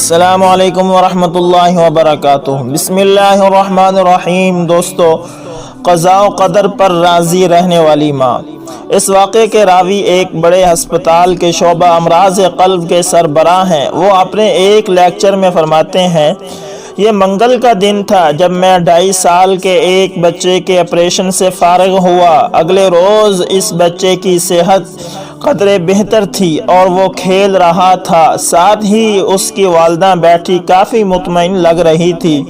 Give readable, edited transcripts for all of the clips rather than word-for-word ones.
السلام علیکم ورحمۃ اللہ وبرکاتہ۔ بسم اللہ الرحمن الرحیم۔ دوستو، قضاء و قدر پر راضی رہنے والی ماں۔ اس واقعے کے راوی ایک بڑے ہسپتال کے شعبہ امراض قلب کے سربراہ ہیں۔ وہ اپنے ایک لیکچر میں فرماتے ہیں، یہ منگل کا دن تھا جب میں 2.5 سال کے ایک بچے کے آپریشن سے فارغ ہوا۔ اگلے روز اس بچے کی صحت قدرے بہتر تھی اور وہ کھیل رہا تھا، ساتھ ہی اس کی والدہ بیٹھی کافی مطمئن لگ رہی تھی۔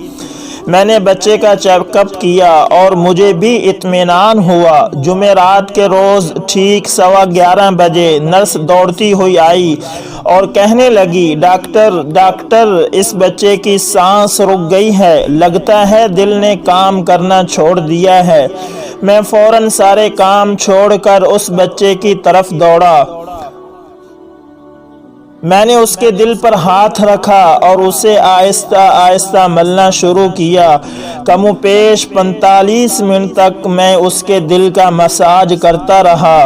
میں نے بچے کا چیک اپ کیا اور مجھے بھی اطمینان ہوا۔ جمعرات کے روز ٹھیک 11:15 بجے نرس دوڑتی ہوئی آئی اور کہنے لگی، ڈاکٹر اس بچے کی سانس رک گئی ہے، لگتا ہے دل نے کام کرنا چھوڑ دیا ہے۔ میں فوراً سارے کام چھوڑ کر اس بچے کی طرف دوڑا۔ میں نے اس کے دل پر ہاتھ رکھا اور اسے آہستہ آہستہ ملنا شروع کیا۔ کم و بیش 45 منٹ تک میں اس کے دل کا مساج کرتا رہا۔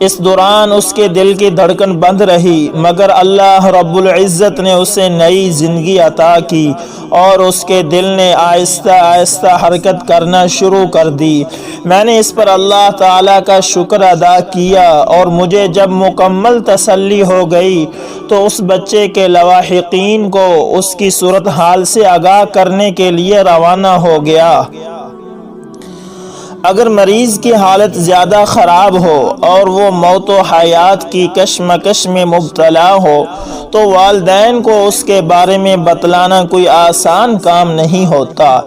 اس دوران اس کے دل کی دھڑکن بند رہی، مگر اللہ رب العزت نے اسے نئی زندگی عطا کی اور اس کے دل نے آہستہ آہستہ حرکت کرنا شروع کر دی۔ میں نے اس پر اللہ تعالیٰ کا شکر ادا کیا اور مجھے جب مکمل تسلی ہو گئی تو اس بچے کے لواحقین کو اس کی صورتحال سے آگاہ کرنے کے لیے روانہ ہو گیا۔ اگر مریض کی حالت زیادہ خراب ہو اور وہ موت و حیات کی کشمکش میں مبتلا ہو تو والدین کو اس کے بارے میں بتلانا کوئی آسان کام نہیں ہوتا۔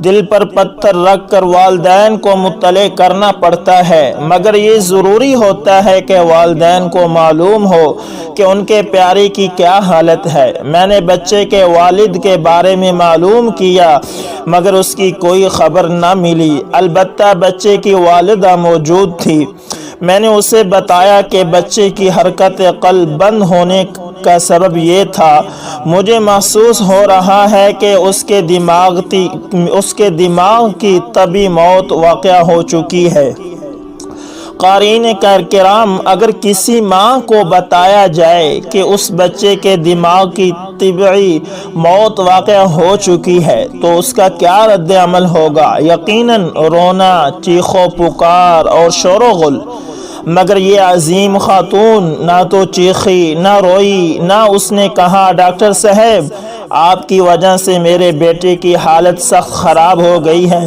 دل پر پتھر رکھ کر والدین کو مطلع کرنا پڑتا ہے، مگر یہ ضروری ہوتا ہے کہ والدین کو معلوم ہو کہ ان کے پیارے کی کیا حالت ہے۔ میں نے بچے کے والد کے بارے میں معلوم کیا، مگر اس کی کوئی خبر نہ ملی۔ البتہ بچے کی والدہ موجود تھی۔ میں نے اسے بتایا کہ بچے کی حرکت قلب بند ہونے کا سبب یہ تھا، مجھے محسوس ہو رہا ہے کہ اس کے دماغ کی طبی موت واقع ہو چکی ہے۔ قارئین کرام، اگر کسی ماں کو بتایا جائے کہ اس بچے کے دماغ کی طبعی موت واقع ہو چکی ہے تو اس کا کیا رد عمل ہوگا؟ یقیناً رونا، چیخ و پکار اور شور و غل۔ مگر یہ عظیم خاتون نہ تو چیخی، نہ روئی، نہ اس نے کہا، ڈاکٹر صاحب آپ کی وجہ سے میرے بیٹے کی حالت سخت خراب ہو گئی ہے،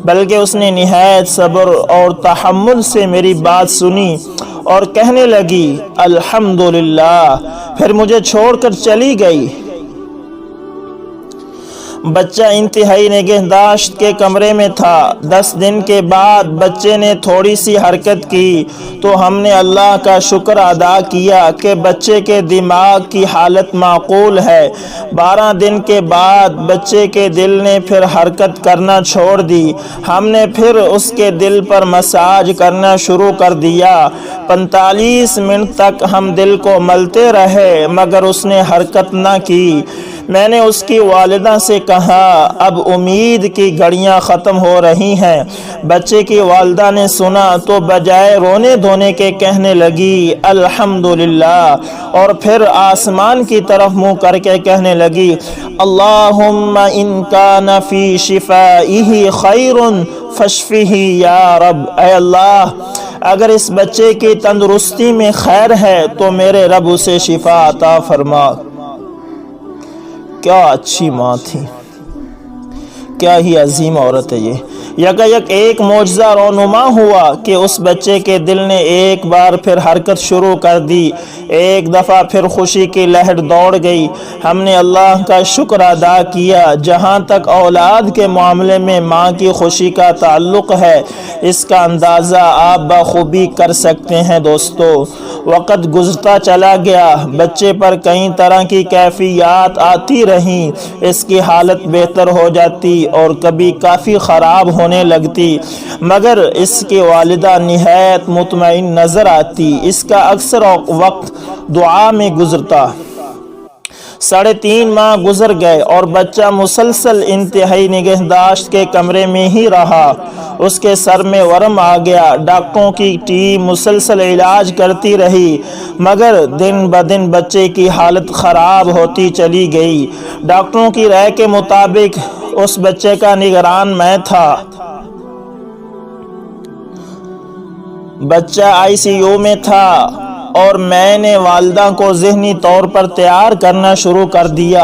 بلکہ اس نے نہایت صبر اور تحمل سے میری بات سنی اور کہنے لگی، الحمدللہ، پھر مجھے چھوڑ کر چلی گئی۔ بچہ انتہائی نگہداشت کے کمرے میں تھا۔ 10 دن کے بعد بچے نے تھوڑی سی حرکت کی تو ہم نے اللہ کا شکر ادا کیا کہ بچے کے دماغ کی حالت معقول ہے۔ 12 دن کے بعد بچے کے دل نے پھر حرکت کرنا چھوڑ دی۔ ہم نے پھر اس کے دل پر مساج کرنا شروع کر دیا۔ 45 منٹ تک ہم دل کو ملتے رہے، مگر اس نے حرکت نہ کی۔ میں نے اس کی والدہ سے کہا، اب امید کی گھڑیاں ختم ہو رہی ہیں۔ بچے کی والدہ نے سنا تو بجائے رونے دھونے کے کہنے لگی، الحمدللہ، اور پھر آسمان کی طرف منہ کر کے کہنے لگی، اللہم ان کان فی شفائہ خیر فاشفہ یا رب۔ اے اللہ، اگر اس بچے کی تندرستی میں خیر ہے تو میرے رب اسے شفا عطا فرما۔ کیا اچھی ماں تھی، کیا ہی عظیم عورت ہے یہ۔ یکایک ایک معجزہ رونما ہوا کہ اس بچے کے دل نے ایک بار پھر حرکت شروع کر دی۔ ایک دفعہ پھر خوشی کی لہر دوڑ گئی۔ ہم نے اللہ کا شکر ادا کیا۔ جہاں تک اولاد کے معاملے میں ماں کی خوشی کا تعلق ہے، اس کا اندازہ آپ بخوبی کر سکتے ہیں۔ دوستو، وقت گزرتا چلا گیا، بچے پر کئی طرح کی کیفیات آتی رہیں۔ اس کی حالت بہتر ہو جاتی اور کبھی کافی خراب ہونے لگتی، مگر اس کی والدہ نہایت مطمئن نظر آتی۔ اس کا اکثر وقت دعا میں گزرتا۔ 3.5 ماہ گزر گئے اور بچہ مسلسل انتہائی نگہداشت کے کمرے میں ہی رہا۔ اس کے سر میں ورم آ گیا۔ ڈاکٹروں کی ٹیم مسلسل علاج کرتی رہی مگر دن بدن بچے کی حالت خراب ہوتی چلی گئی۔ ڈاکٹروں کی رائے کے مطابق اس بچے کا نگران میں تھا۔ بچہ ICU میں تھا اور میں نے والدہ کو ذہنی طور پر تیار کرنا شروع کر دیا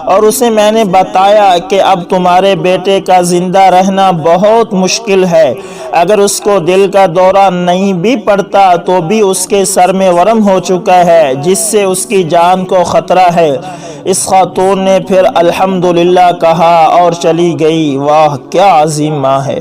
اور اسے میں نے بتایا کہ اب تمہارے بیٹے کا زندہ رہنا بہت مشکل ہے۔ اگر اس کو دل کا دورہ نہیں بھی پڑتا تو بھی اس کے سر میں ورم ہو چکا ہے جس سے اس کی جان کو خطرہ ہے۔ اس خاتون نے پھر الحمدللہ کہا اور چلی گئی۔ واہ کیا عظیم ماں ہے!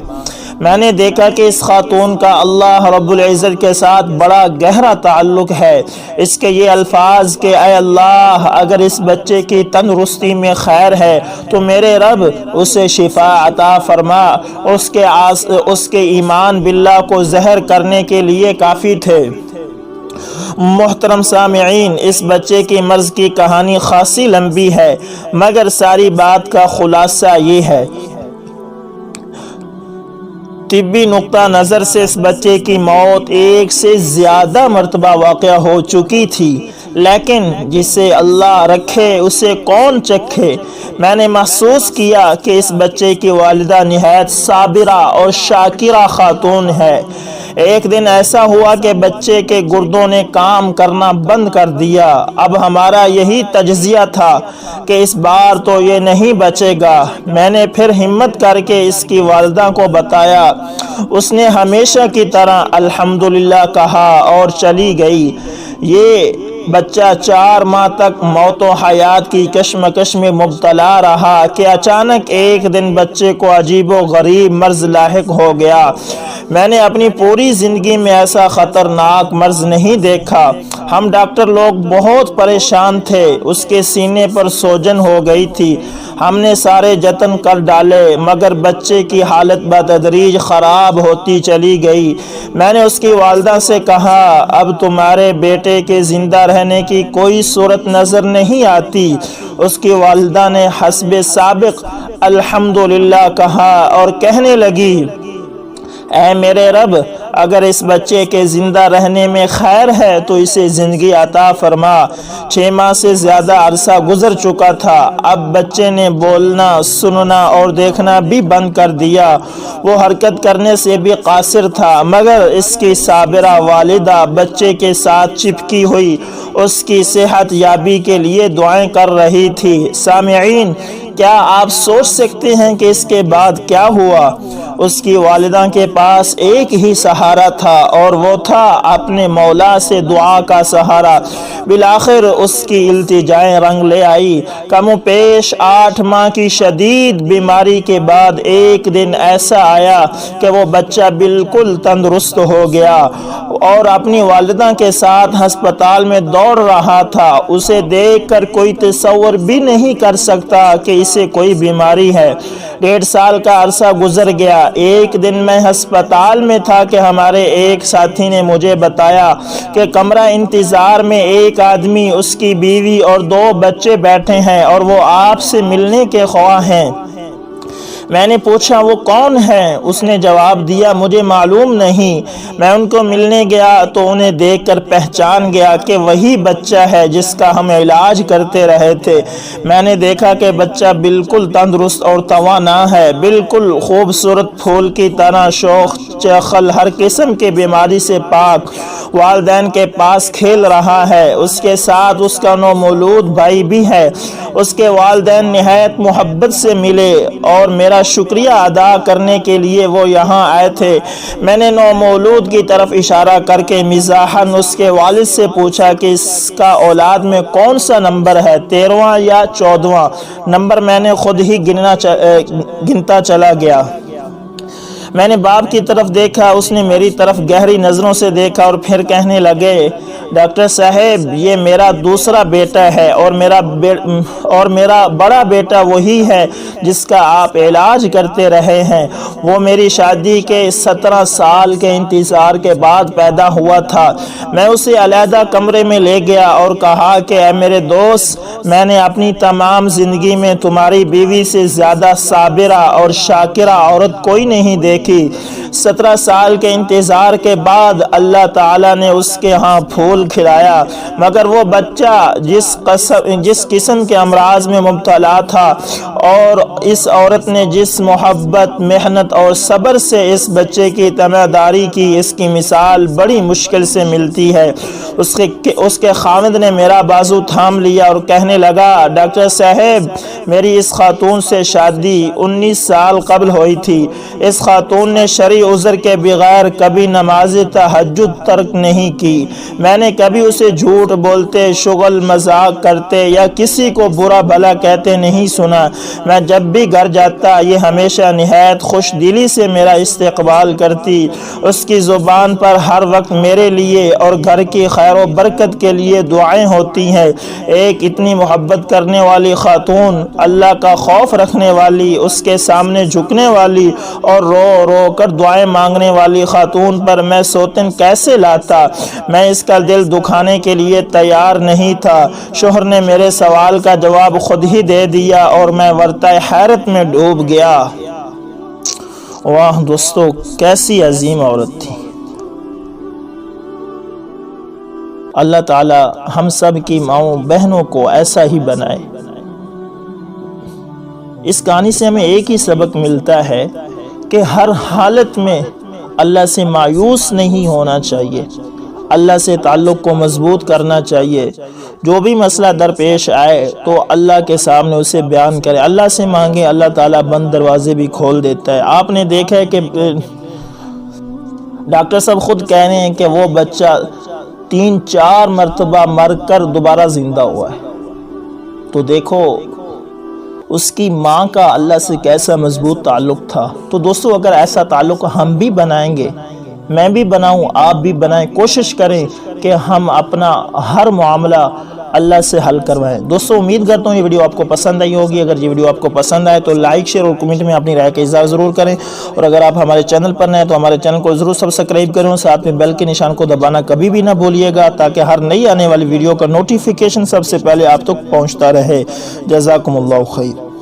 میں نے دیکھا کہ اس خاتون کا اللہ رب العزت کے ساتھ بڑا گہرا تعلق ہے۔ اس کے یہ الفاظ کہ اے اللہ اگر اس بچے کی تندرستی میں خیر ہے تو میرے رب اسے شفا عطا فرما، اس کے ایمان باللہ کو زہر کرنے کے لیے کافی تھے۔ محترم سامعین، اس بچے کی مرض کی کہانی خاصی لمبی ہے مگر ساری بات کا خلاصہ یہ ہے۔ طبی نقطہ نظر سے اس بچے کی موت 1 سے زیادہ مرتبہ واقع ہو چکی تھی، لیکن جسے اللہ رکھے اسے کون چکھے۔ میں نے محسوس کیا کہ اس بچے کی والدہ نہایت صابرہ اور شاکرہ خاتون ہے۔ ایک دن ایسا ہوا کہ بچے کے گردوں نے کام کرنا بند کر دیا۔ اب ہمارا یہی تجزیہ تھا کہ اس بار تو یہ نہیں بچے گا۔ میں نے پھر ہمت کر کے اس کی والدہ کو بتایا۔ اس نے ہمیشہ کی طرح الحمدللہ کہا اور چلی گئی۔ یہ بچہ 4 ماہ تک موت و حیات کی کشمکش میں مبتلا رہا کہ اچانک ایک دن بچے کو عجیب و غریب مرض لاحق ہو گیا۔ میں نے اپنی پوری زندگی میں ایسا خطرناک مرض نہیں دیکھا۔ ہم ڈاکٹر لوگ بہت پریشان تھے۔ اس کے سینے پر سوجن ہو گئی تھی۔ ہم نے سارے جتن کر ڈالے مگر بچے کی حالت بتدریج خراب ہوتی چلی گئی۔ میں نے اس کی والدہ سے کہا اب تمہارے بیٹے کے زندہ رہنے کی کوئی صورت نظر نہیں آتی۔ اس کی والدہ نے حسب سابق الحمدللہ کہا اور کہنے لگی اے میرے رب اگر اس بچے کے زندہ رہنے میں خیر ہے تو اسے زندگی عطا فرما۔ 6 ماہ سے زیادہ عرصہ گزر چکا تھا۔ اب بچے نے بولنا، سننا اور دیکھنا بھی بند کر دیا۔ وہ حرکت کرنے سے بھی قاصر تھا مگر اس کی صابرہ والدہ بچے کے ساتھ چپکی ہوئی اس کی صحت یابی کے لیے دعائیں کر رہی تھی۔ سامعین، کیا آپ سوچ سکتے ہیں کہ اس کے بعد کیا ہوا؟ اس کی والدہ کے پاس ایک ہی سہارا تھا اور وہ تھا اپنے مولا سے دعا کا سہارا۔ بالآخر اس کی التجائیں رنگ لے آئی۔ کم و پیش 8 ماہ کی شدید بیماری کے بعد ایک دن ایسا آیا کہ وہ بچہ بالکل تندرست ہو گیا اور اپنی والدہ کے ساتھ ہسپتال میں دوڑ رہا تھا۔ اسے دیکھ کر کوئی تصور بھی نہیں کر سکتا کہ اسے کوئی بیماری ہے۔ 1.5 سال کا عرصہ گزر گیا۔ ایک دن میں ہسپتال میں تھا کہ ہمارے ایک ساتھی نے مجھے بتایا کہ کمرہ انتظار میں ایک آدمی، اس کی بیوی اور 2 بچے بیٹھے ہیں اور وہ آپ سے ملنے کے خواہاں ہیں۔ میں نے پوچھا وہ کون ہیں؟ اس نے جواب دیا مجھے معلوم نہیں۔ میں ان کو ملنے گیا تو انہیں دیکھ کر پہچان گیا کہ وہی بچہ ہے جس کا ہم علاج کرتے رہے تھے۔ میں نے دیکھا کہ بچہ بالکل تندرست اور توانا ہے، بالکل خوبصورت پھول کی طرح شوخ چخل، ہر قسم کی بیماری سے پاک، والدین کے پاس کھیل رہا ہے۔ اس کے ساتھ اس کا نومولود بھائی بھی ہے۔ اس کے والدین نہایت محبت سے ملے اور میرا شکریہ ادا کرنے کے لیے وہ یہاں آئے تھے۔ میں نے نومولود کی طرف اشارہ کر کے مزاحاً اس کے والد سے پوچھا کہ اس کا اولاد میں کون سا نمبر ہے، 13واں یا 14واں نمبر؟ میں نے خود ہی گنتا چلا گیا۔ میں نے باپ کی طرف دیکھا، اس نے میری طرف گہری نظروں سے دیکھا اور پھر کہنے لگے، ڈاکٹر صاحب یہ میرا دوسرا بیٹا ہے اور میرا بڑا بیٹا وہی ہے جس کا آپ علاج کرتے رہے ہیں۔ وہ میری شادی کے 17 سال کے انتظار کے بعد پیدا ہوا تھا۔ میں اسے علیحدہ کمرے میں لے گیا اور کہا کہ اے میرے دوست، میں نے اپنی تمام زندگی میں تمہاری بیوی سے زیادہ صابرہ اور شاکرہ عورت کوئی نہیں دیکھی۔ 17 سال کے انتظار کے بعد اللہ تعالیٰ نے اس کے ہاں پھول کھلایا، مگر وہ بچہ جس قسم کے امراض میں مبتلا تھا اور اس عورت نے جس محبت، محنت اور صبر سے اس بچے کی تمہداری کی، اس کی مثال بڑی مشکل سے ملتی ہے۔ اس کے خاوند نے میرا بازو تھام لیا اور کہنے لگا، ڈاکٹر صاحب میری اس خاتون سے شادی 19 سال قبل ہوئی تھی۔ اس خاتون نے شرعی عذر کے بغیر کبھی نماز تہجد ترک نہیں کی۔ میں نے کبھی اسے جھوٹ بولتے، شغل مذاق کرتے یا کسی کو برا بھلا کہتے نہیں سنا۔ میں جب بھی گھر جاتا یہ ہمیشہ نہایت خوش دلی سے میرا استقبال کرتی۔ اس کی زبان پر ہر وقت میرے لیے اور گھر کی خیر و برکت کے لیے دعائیں ہوتی ہیں۔ ایک اتنی محبت کرنے والی خاتون، اللہ کا خوف رکھنے والی، اس کے سامنے جھکنے والی اور رو رو کر دعائیں مانگنے والی خاتون پر میں سوتن کیسے لاتا؟ میں اس کا دل دکھانے کے لیے تیار نہیں تھا۔ شوہر نے میرے سوال کا جواب خود ہی دے دیا اور میں ورطہ حیرت میں ڈوب گیا۔ واہ دوستو، کیسی عظیم عورت تھی۔ اللہ تعالی ہم سب کی ماؤں بہنوں کو ایسا ہی بنائے۔ اس کہانی سے ہمیں ایک ہی سبق ملتا ہے کہ ہر حالت میں اللہ سے مایوس نہیں ہونا چاہیے، اللہ سے تعلق کو مضبوط کرنا چاہیے۔ جو بھی مسئلہ درپیش آئے تو اللہ کے سامنے اسے بیان کرے، اللہ سے مانگے، اللہ تعالیٰ بند دروازے بھی کھول دیتا ہے۔ آپ نے دیکھا ہے کہ ڈاکٹر صاحب خود کہہ رہے ہیں کہ وہ بچہ 3-4 مرتبہ مر کر دوبارہ زندہ ہوا ہے۔ تو دیکھو اس کی ماں کا اللہ سے کیسا مضبوط تعلق تھا۔ تو دوستو اگر ایسا تعلق ہم بھی بنائیں گے، میں بھی بناؤں، آپ بھی بنائیں، کوشش کریں کہ ہم اپنا ہر معاملہ اللہ سے حل کروائیں۔ دوستو امید کرتا ہوں یہ ویڈیو آپ کو پسند آئی ہوگی۔ اگر یہ ویڈیو آپ کو پسند آئے تو لائک، شیئر اور کمنٹ میں اپنی رائے کا اظہار ضرور کریں، اور اگر آپ ہمارے چینل پر نئے ہیں تو ہمارے چینل کو ضرور سبسکرائب کریں، ساتھ میں بیل کے نشان کو دبانا کبھی بھی نہ بھولیے گا تاکہ ہر نئی آنے والی ویڈیو کا نوٹیفیکیشن سب سے پہلے آپ تک پہنچتا رہے۔ جزاکم اللہ خیر۔